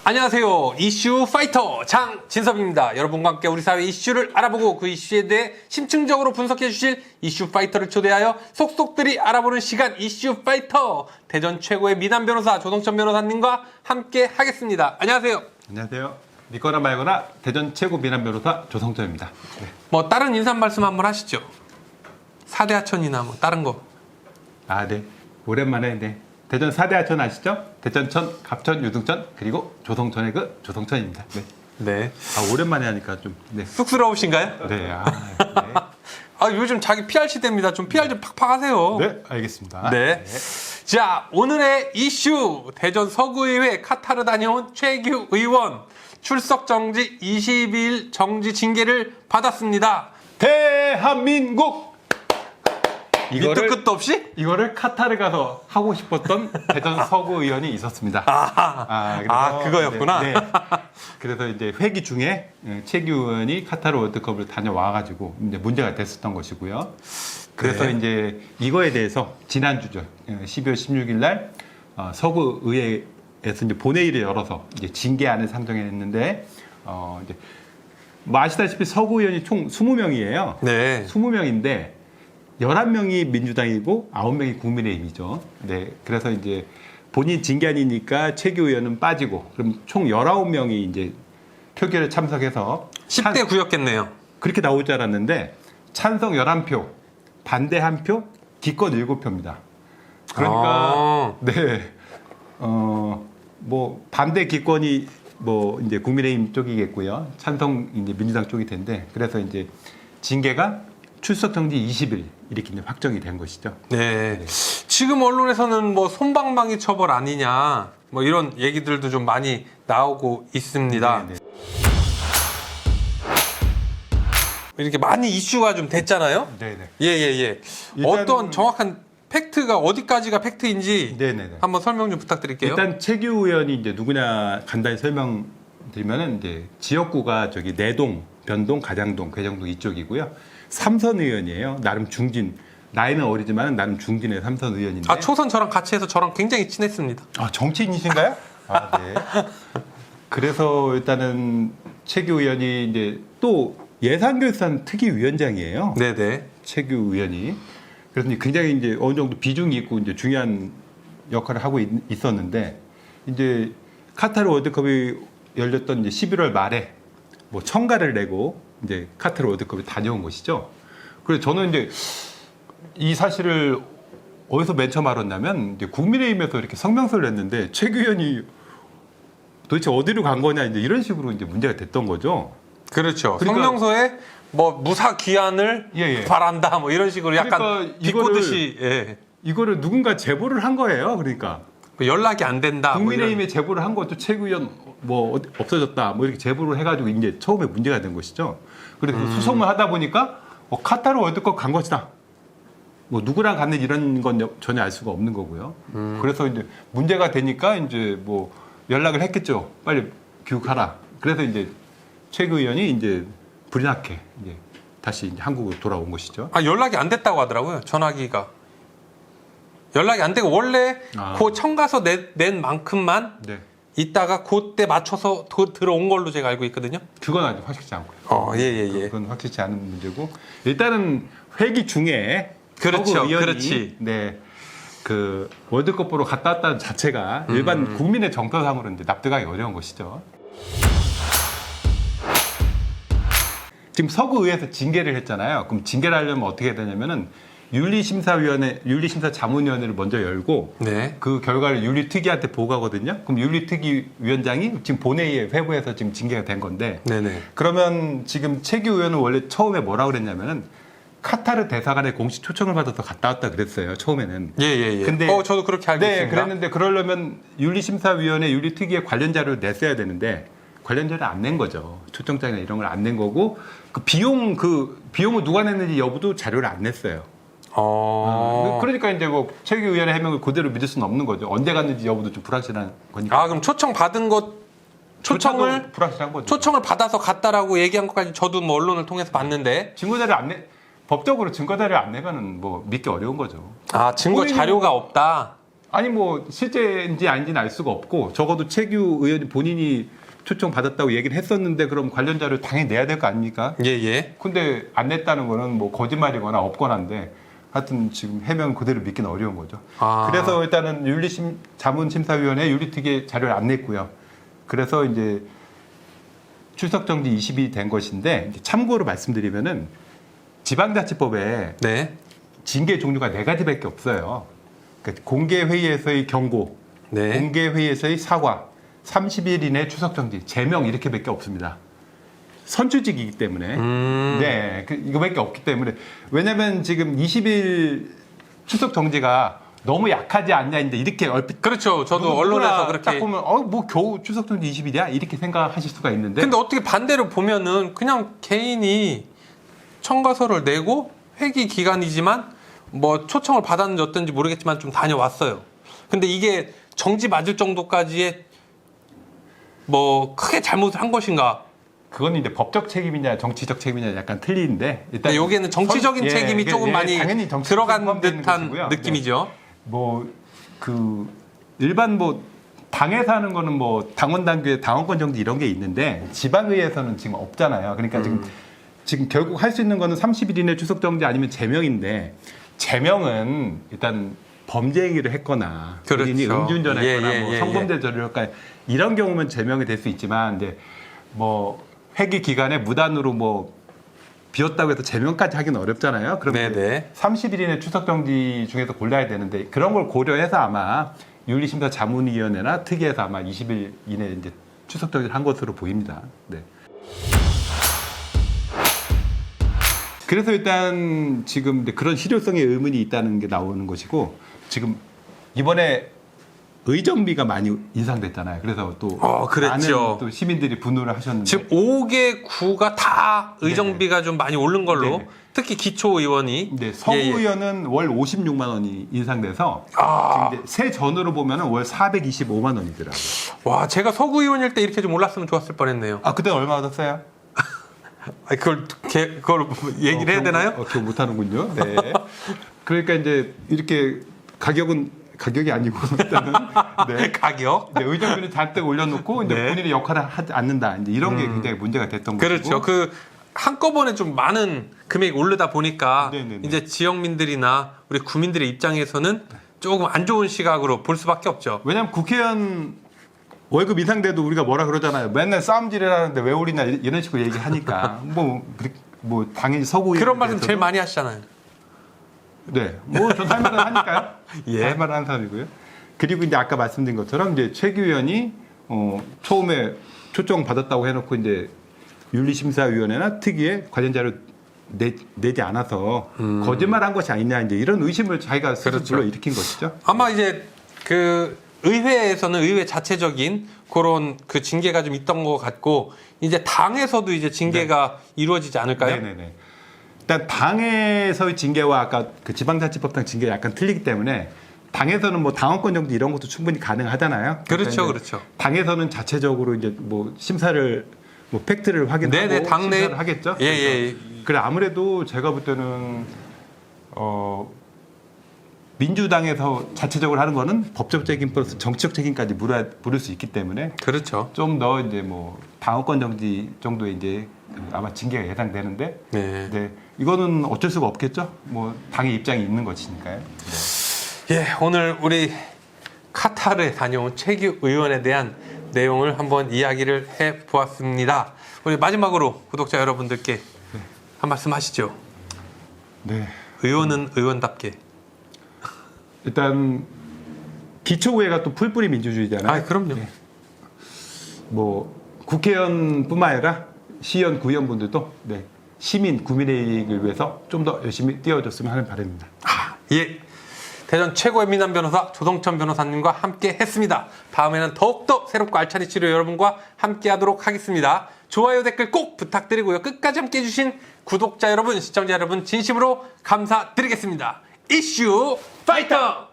안녕하세요. 이슈 파이터 장진섭입니다. 여러분과 함께 우리 사회 이슈를 알아보고 그 이슈에 대해 심층적으로 분석해 주실 이슈 파이터를 초대하여 속속들이 알아보는 시간 이슈 파이터. 대전 최고의 미남 변호사 조성천 변호사님과 함께 하겠습니다. 안녕하세요. 안녕하세요. 믿거나 말거나 대전 최고 미남 변호사 조성천입니다. 네. 뭐 다른 인사 말씀 한번 하시죠. 4대 하천이나 뭐 다른 거. 네. 오랜만에 대전 4대 하천 아시죠? 대전천, 갑천, 유등천, 그리고 조성천의 그 조성천입니다. 네. 네. 오랜만에 하니까 좀 쑥스러우신가요? 네. 네. 요즘 자기 PR 시대입니다. 좀 PR 좀 팍팍 하세요. 네, 알겠습니다. 네. 자, 오늘의 이슈. 대전 서구의회 카타르 다녀온 최규 의원 출석 정지 22일 정지 징계를 받았습니다. 대한민국! 밑도 끝도 없이? 이거를 카타르 가서 하고 싶었던 대전 서구 의원이 있었습니다. 그거였구나. 네. 그래서 이제 회기 중에 최규 의원이 카타르 월드컵을 다녀와가지고 이제 문제가 됐었던 것이고요. 그래서 네. 이제 이거에 대해서 지난주죠. 12월 16일 날 서구 의회에서 이제 본회의를 열어서 이제 징계안을 상정했는데 이제 뭐 아시다시피 서구 의원이 총 20명이에요. 네. 20명인데 11명이 민주당이고 9명이 국민의힘이죠. 네. 그래서 이제 본인 징계안이니까 최규 의원은 빠지고 그럼 총 19명이 이제 표결에 참석해서 10대 9였겠네요. 그렇게 나올 줄 알았는데 찬성 11표, 반대 1표, 기권 7표입니다. 그러니까 네. 뭐 반대 기권이 뭐 이제 국민의힘 쪽이겠고요. 찬성 이제 민주당 쪽이 텐데 그래서 이제 징계가 출석 정지 20일 이렇게 이제 확정이 된 것이죠. 네. 지금 언론에서는 뭐 솜방망이 처벌 아니냐 뭐 이런 얘기들도 좀 많이 나오고 있습니다. 네. 이렇게 많이 이슈가 좀 됐잖아요. 네네. 예. 어떤 정확한 팩트가 어디까지가 팩트인지 네네네. 한번 설명 좀 부탁드릴게요. 일단 최규 의원이 이제 누구냐 간단히 설명드리면은 이제 지역구가 저기 내동, 변동, 가장동, 괴정동 이쪽이고요. 삼선 의원이에요. 나름 중진. 나이는 어리지만 나름 중진의 삼선 의원인데. 초선 저랑 같이 해서 저랑 굉장히 친했습니다. 정치인이신가요? 네. 그래서 일단은 최규 의원이 이제 또 예산결산 특위위원장이에요. 네네. 최규 의원이. 그래서 굉장히 이제 어느 정도 비중이 있고 이제 중요한 역할을 하고 있었는데 이제 카타르 월드컵이 열렸던 이제 11월 말에 뭐 청가를 내고 이제 카타르 월드컵에 다녀온 것이죠. 그래서 저는 이제 이 사실을 어디서 맨 처음 알았냐면 이제 국민의힘에서 이렇게 성명서를 냈는데 최규 의원이 도대체 어디로 간 거냐 이제 이런 식으로 이제 문제가 됐던 거죠. 그렇죠. 그러니까, 성명서에 뭐 무사 귀환을 바란다 뭐 이런 식으로 약간 그러니까 비꼬듯이 이거를 누군가 제보를 한 거예요. 그러니까 연락이 안 된다. 국민의힘에 제보를 한 것도 최규 의원 뭐 없어졌다 뭐 이렇게 제보를 해가지고 이제 처음에 문제가 된 것이죠. 그래서 수송을 하다 보니까 카타르 월드컵 간 것이다. 뭐 누구랑 갔는지 이런 건 전혀 알 수가 없는 거고요. 그래서 이제 문제가 되니까 이제 뭐 연락을 했겠죠. 빨리 귀국하라. 그래서 이제 최규 의원이 이제 불이 나게 이제 다시 이제 한국으로 돌아온 것이죠. 연락이 안 됐다고 하더라고요. 전화기가. 연락이 안 되고 원래 그 청가서 낸 만큼만 있다가 그때 맞춰서 들어온 걸로 제가 알고 있거든요. 그건 아직 확실치 않고요. 예. 그건 확실치 않은 문제고 일단은 회기 중에 그렇죠. 의원이 그렇지. 그 월드컵 보러 갔다 왔다는 자체가 일반 국민의 정서상으로 이제 납득하기 어려운 것이죠. 지금 서구의회에서 징계를 했잖아요. 그럼 징계를 하려면 어떻게 해야 되냐면은 윤리심사자문위원회를 먼저 열고 그 결과를 윤리특위한테 보고하거든요. 그럼 윤리특위위원장이 지금 본회의에 회부해서 지금 징계가 된 건데 그러면 지금 최규 의원은 원래 처음에 뭐라고 그랬냐면은 카타르 대사관에 공식 초청을 받아서 갔다 왔다 그랬어요. 처음에는. 예. 근데 저도 그렇게 알고 있습니다. 그랬는데 그러려면 윤리심사위원회 윤리특위에 관련 자료를 냈어야 되는데 관련 자료를 안 낸 거죠. 초청장이나 이런 걸 안 낸 거고 그 비용을 누가 냈는지 여부도 자료를 안 냈어요. 그러니까 이제 뭐 최규 의원의 해명을 그대로 믿을 수는 없는 거죠. 언제 갔는지 여부도 좀 불확실한 거니까. 그럼 초청 받은 것 초청을 불확실한 거죠. 초청을 받아서 갔다라고 얘기한 것까지 저도 뭐 언론을 통해서 봤는데 법적으로 증거 자료 안 내면은 뭐 믿기 어려운 거죠. 증거 자료가 없다. 아니 뭐 실제인지 아닌지는 알 수가 없고 적어도 최규 의원이 본인이 초청 받았다고 얘기를 했었는데 그럼 관련 자료를 당연히 내야 될 거 아닙니까? 예. 근데 안 냈다는 거는 뭐 거짓말이거나 없거나인데 하여튼 지금 해명 그대로 믿기는 어려운 거죠. 아. 그래서 일단은 자문심사위원회 윤리특위 자료를 안 냈고요. 그래서 이제 출석 정지 20일이 된 것인데 이제 참고로 말씀드리면은 지방자치법에 네. 징계 종류가 4가지밖에 없어요. 그러니까 공개회의에서의 경고, 네. 공개회의에서의 사과, 30일 이내 추석 정지, 제명 이렇게밖에 없습니다. 선출직이기 때문에. 네, 이거밖에 없기 때문에. 왜냐면 지금 20일 추석 정지가 너무 약하지 않냐, 이제 이렇게 얼핏. 그렇죠. 저도 언론에서 그렇게. 딱 보면, 뭐 겨우 추석 정지 20일이야? 이렇게 생각하실 수가 있는데. 근데 어떻게 반대로 보면은 그냥 개인이 청가서를 내고 회기 기간이지만 뭐 초청을 받았는지 어떤지 모르겠지만 좀 다녀왔어요. 근데 이게 정지 맞을 정도까지의 뭐 크게 잘못을 한 것인가? 그건 이제 법적 책임이냐 정치적 책임이냐 약간 틀리는데 일단 여기에는 정치적인 책임이 조금 많이 당연히 정치적 들어간 포함되는 듯한 것이고요. 느낌이죠. 네. 뭐 그 일반 뭐 당에서 하는 거는 뭐 당원 당규에 당원권 정지 이런 게 있는데 지방의회에서는 지금 없잖아요. 그러니까 지금 결국 할 수 있는 거는 30일 이내 추석 정지 아니면 제명인데 제명은 일단 범죄 행위를 했거나 그렇죠. 본인이 음주운전했거나 예, 뭐 예. 성범죄 저지를까 이런 경우면 제명이 될 수 있지만 이제 뭐 회기 기간에 무단으로 뭐 비웠다고 해서 제명까지 하기는 어렵잖아요. 그럼 네네. 30일 이내 추석 정지 중에서 골라야 되는데 그런 걸 고려해서 아마 윤리심사 자문위원회나 특위에서 아마 20일 이내 이제 추석 정지를 한 것으로 보입니다. 네. 그래서 일단 지금 그런 실효성에 의문이 있다는 게 나오는 것이고 지금 이번에 의정비가 많이 인상됐잖아요. 그래서 또 그랬죠. 많은 또 시민들이 분노를 하셨는데 지금 5개 구가 다 의정비가 좀 많이 오른 걸로 네네. 특히 기초의원이 네, 서구 예, 예. 의원은 월 56만 원이 인상돼서 아. 지금 이제 새 전으로 보면은 월 425만 원이더라고요. 와 제가 서구 의원일 때 이렇게 좀 올랐으면 좋았을 뻔했네요. 아 그때 얼마 받았어요? 그걸 얘기를 해야 되나요? 기억 못하는군요. 네. 그러니까 이제 이렇게 가격이 아니고 일단은 네. 가격. 네, 의정비를 잔뜩 올려놓고 이제 네. 본인의 역할을 하지 않는다. 이제 이런 게 굉장히 문제가 됐던 그렇죠. 것이고. 한꺼번에 좀 많은 금액이 오르다 보니까 네네네. 이제 지역민들이나 우리 구민들의 입장에서는 조금 안 좋은 시각으로 볼 수밖에 없죠. 왜냐하면 국회의원 월급 인상돼도 우리가 뭐라 그러잖아요. 맨날 싸움질을 하는데 왜 올리냐 이런 식으로 얘기하니까 뭐 당연히 서구 그런 말씀 의원들에서도 제일 많이 하시잖아요. 네, 뭐 전 할 말은 하니까요. 예. 할 말은 하는 사람이고요. 그리고 이제 아까 말씀드린 것처럼 이제 최규 의원이 처음에 초청 받았다고 해놓고 이제 윤리심사위원회나 특위에 관련 자료 내지 않아서 거짓말한 것이 아니냐 이제 이런 의심을 자기가 스스로 그렇죠. 불러일으킨 것이죠. 아마 이제 그 의회에서는 의회 자체적인 그런 그 징계가 좀 있던 것 같고 이제 당에서도 이제 징계가 이루어지지 않을까요? 네네네. 일단 당에서의 징계와 아까 그 지방자치법상 징계가 약간 틀리기 때문에 당에서는 뭐 당원권 정지 이런 것도 충분히 가능하잖아요. 그렇죠, 그러니까 그렇죠. 당에서는 자체적으로 이제 뭐 심사를 뭐 팩트를 확인하고 네네, 당내 심사를 하겠죠. 예. 그래 아무래도 제가 볼 때는 민주당에서 자체적으로 하는 거는 법적 책임 플러스 정치적 책임까지 물을 수 있기 때문에 그렇죠. 좀 더 이제 뭐 당원권 정지 정도의 이제 아마 징계가 예상되는데 네. 네, 이거는 어쩔 수가 없겠죠. 뭐 당의 입장이 있는 것이니까요. 예, 오늘 우리 카타르에 다녀온 최규 의원에 대한 내용을 한번 이야기를 해 보았습니다. 우리 마지막으로 구독자 여러분들께 한 말씀 하시죠. 네. 의원은 의원답게. 일단 기초의회가 또 풀뿌리 민주주의잖아요. 아, 그럼요. 네. 뭐 국회의원뿐만 아니라 시의원, 구의원분들도 네, 시민, 국민의 이익을 위해서 좀 더 열심히 뛰어줬으면 하는 바람입니다. 예. 대전 최고의 민남 변호사 조성천 변호사님과 함께 했습니다. 다음에는 더욱더 새롭고 알찬 이슈로 여러분과 함께 하도록 하겠습니다. 좋아요, 댓글 꼭 부탁드리고요. 끝까지 함께 해주신 구독자 여러분, 시청자 여러분 진심으로 감사드리겠습니다. 이슈 파이터!